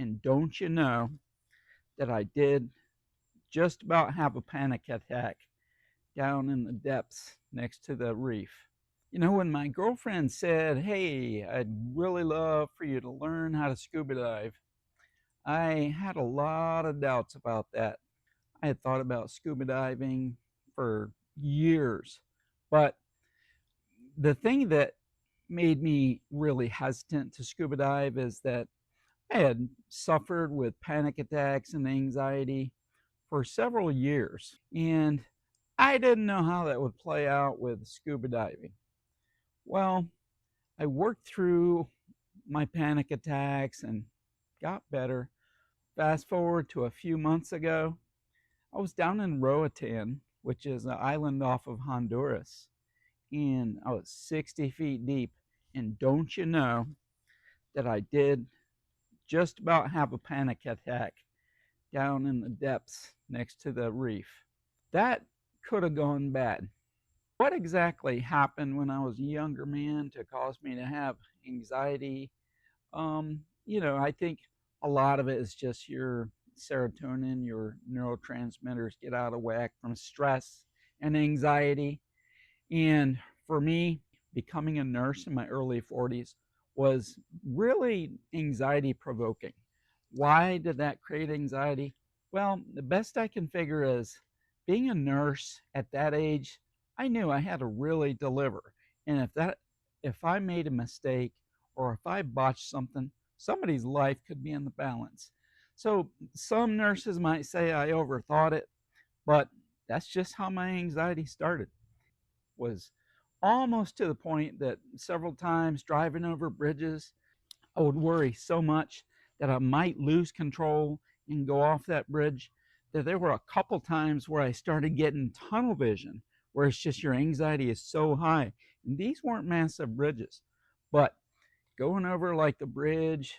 And don't you know that I did just about have a panic attack down in the depths next to the reef. When my girlfriend said, "Hey, I'd really love for you to learn how to scuba dive," I had a lot of doubts about that. I had thought about scuba diving for years, but the thing that made me really hesitant to scuba dive is that I had suffered with panic attacks and anxiety for several years, and I didn't know how that would play out with scuba diving. Well, I worked through my panic attacks and got better. Fast forward to a few months ago, I was down in Roatan, which is an island off of Honduras, and I was 60 feet deep. And don't you know that I did just about have a panic attack down in the depths next to the reef? That could have gone bad. What exactly happened when I was a younger man to cause me to have anxiety? I think a lot of it is just your serotonin, your neurotransmitters get out of whack from stress and anxiety. And for me, becoming a nurse in my early 40s was really anxiety provoking. Why did that create anxiety? Well, the best I can figure is being a nurse at that age, I knew I had to really deliver. And if I made a mistake or if I botched something, somebody's life could be in the balance. So some nurses might say I overthought it, but that's just how my anxiety started. Was almost to the point that several times driving over bridges, I would worry so much that I might lose control and go off that bridge, that there were a couple times where I started getting tunnel vision, where it's just your anxiety is so high. And these weren't massive bridges, but going over like the bridge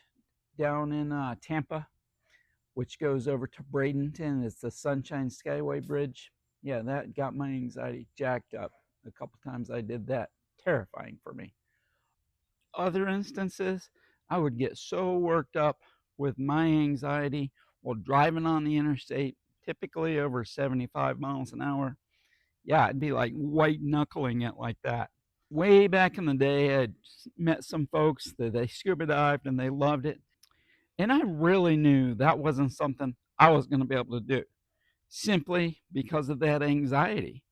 down in Tampa, which goes over to Bradenton, it's the Sunshine Skyway bridge. Yeah, that got my anxiety jacked up. A couple times I did that. Terrifying for me. Other instances, I would get so worked up with my anxiety while driving on the interstate, typically over 75 miles an hour. Yeah, I'd be like white knuckling it like that. Way back in the day, I'd met some folks that they scuba dived and they loved it. And I really knew that wasn't something I was going to be able to do simply because of that anxiety.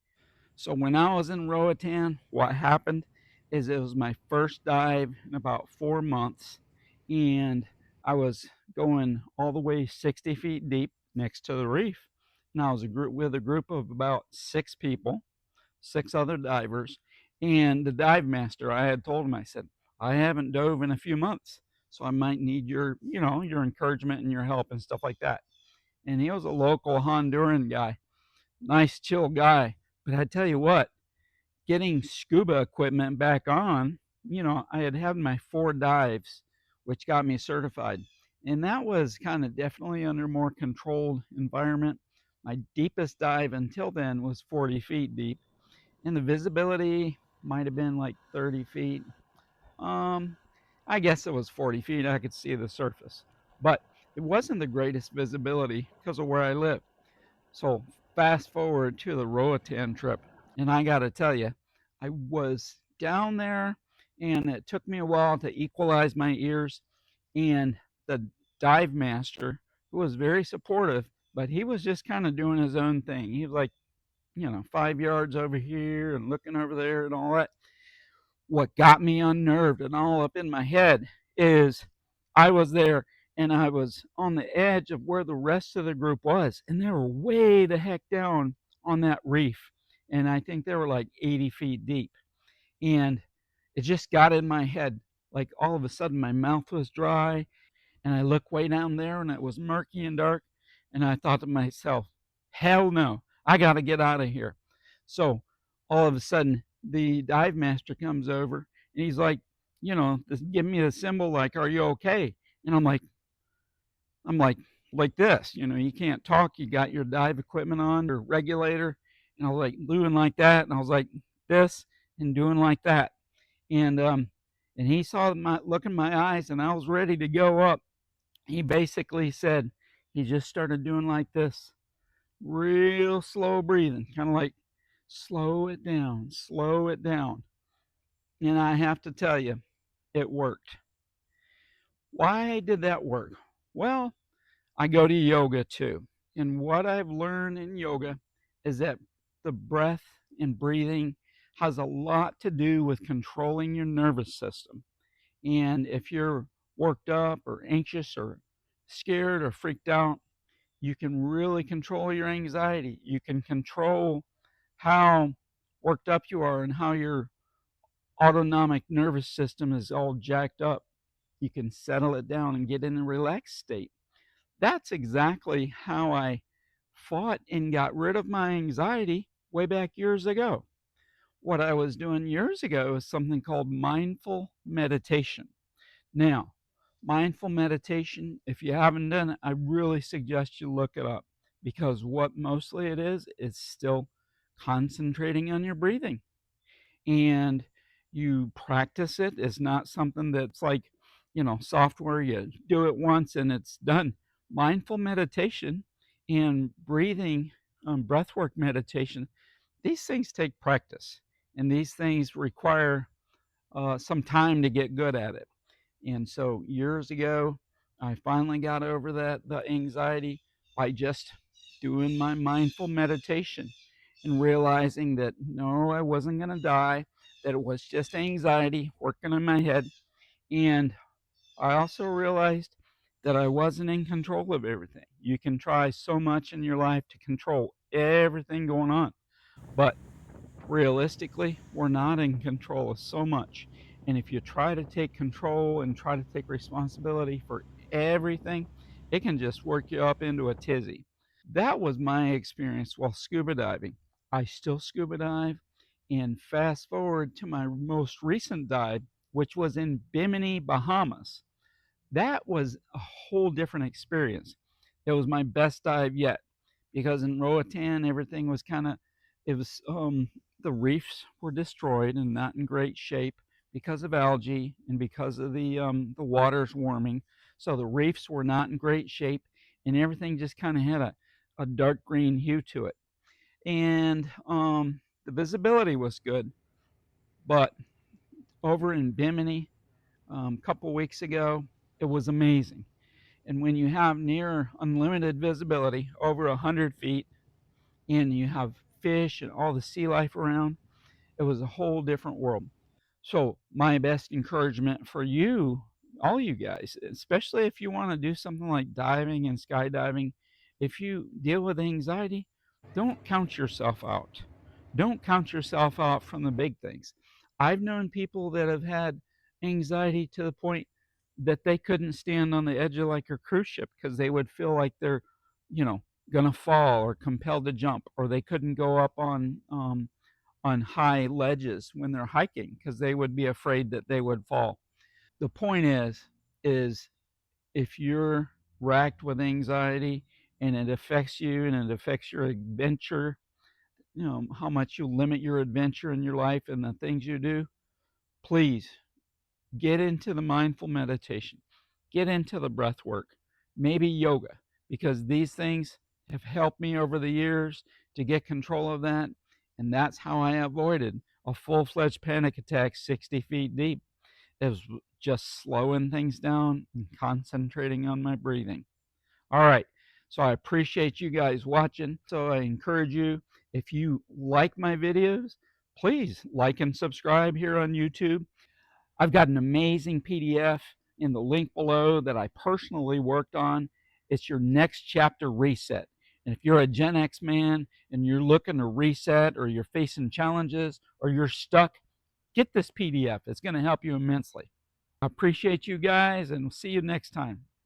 So when I was in Roatan, what happened is it was my first dive in about 4 months, and I was going all the way 60 feet deep next to the reef. And I was with a group of about 6 people, 6 other divers, and the dive master. I had told him, I said, I haven't dove in a few months, so I might need your encouragement and your help and stuff like that. And he was a local Honduran guy, nice, chill guy. But I tell you what, getting scuba equipment back on, I had my 4 dives, which got me certified. And that was kind of definitely under more controlled environment. My deepest dive until then was 40 feet deep, and the visibility might have been like 30 feet. Um, I guess it was 40 feet. I could see the surface, but it wasn't the greatest visibility because of where I live. So fast forward to the Roatan trip, and I got to tell you, I was down there, and it took me a while to equalize my ears. And the dive master, who was very supportive, but he was just kind of doing his own thing. He was like, 5 yards over here and looking over there and all that. What got me unnerved and all up in my head is I was there and I was on the edge of where the rest of the group was, and they were way the heck down on that reef. And I think they were like 80 feet deep. And it just got in my head. Like all of a sudden, my mouth was dry, and I looked way down there and it was murky and dark. And I thought to myself, hell no, I got to get out of here. So all of a sudden, the dive master comes over and he's like, give me a symbol like, are you okay? And I'm like this, you can't talk. You got your dive equipment on, your regulator. And I was like doing like that. And I was like this and doing like that. And he saw my look in my eyes and I was ready to go up. He basically said he just started doing like this, real slow breathing, kind of like slow it down, slow it down. And I have to tell you, it worked. Why did that work? Well, I go to yoga too. And what I've learned in yoga is that the breath and breathing has a lot to do with controlling your nervous system. And if you're worked up or anxious or scared or freaked out, you can really control your anxiety. You can control how worked up you are and how your autonomic nervous system is all jacked up. You can settle it down and get in a relaxed state. That's exactly how I fought and got rid of my anxiety way back years ago. What I was doing years ago is something called mindful meditation. Now, mindful meditation, if you haven't done it, I really suggest you look it up, because what mostly it is still concentrating on your breathing. And you practice it. It's not something that's like, software. You do it once and it's done. Mindful meditation and breathing, breathwork meditation, these things take practice, and these things require some time to get good at it. And so years ago, I finally got over the anxiety by just doing my mindful meditation and realizing that no, I wasn't going to die, that it was just anxiety working in my head. And I also realized that I wasn't in control of everything. You can try so much in your life to control everything going on, but realistically, we're not in control of so much. And if you try to take control and try to take responsibility for everything, it can just work you up into a tizzy. That was my experience while scuba diving. I still scuba dive. And fast forward to my most recent dive, which was in Bimini, Bahamas. That was a whole different experience. It was my best dive yet, because in Roatan everything was kind of, it was the reefs were destroyed and not in great shape because of algae and because of the waters warming. So the reefs were not in great shape, and everything just kind of had a dark green hue to it. And the visibility was good, but over in Bimini a couple weeks ago, it was amazing. And when you have near unlimited visibility, over 100 feet, and you have fish and all the sea life around, it was a whole different world. So, my best encouragement for you, all you guys, especially if you want to do something like diving and skydiving, if you deal with anxiety, don't count yourself out. Don't count yourself out from the big things. I've known people that have had anxiety to the point that they couldn't stand on the edge of like a cruise ship because they would feel like they're, you know, gonna fall or compelled to jump, or they couldn't go up on high ledges when they're hiking because they would be afraid that they would fall. The point is if you're racked with anxiety and it affects you and it affects your adventure, how much you limit your adventure in your life and the things you do, please get into the mindful meditation, get into the breath work, maybe yoga, because these things have helped me over the years to get control of that. And that's how I avoided a full fledged panic attack 60 feet deep. It was just slowing things down and concentrating on my breathing. All right. So I appreciate you guys watching. So I encourage you, if you like my videos, please like and subscribe here on YouTube. I've got an amazing PDF in the link below that I personally worked on. It's your next chapter reset. And if you're a Gen X man and you're looking to reset, or you're facing challenges, or you're stuck, get this PDF. It's going to help you immensely. I appreciate you guys, and we'll see you next time.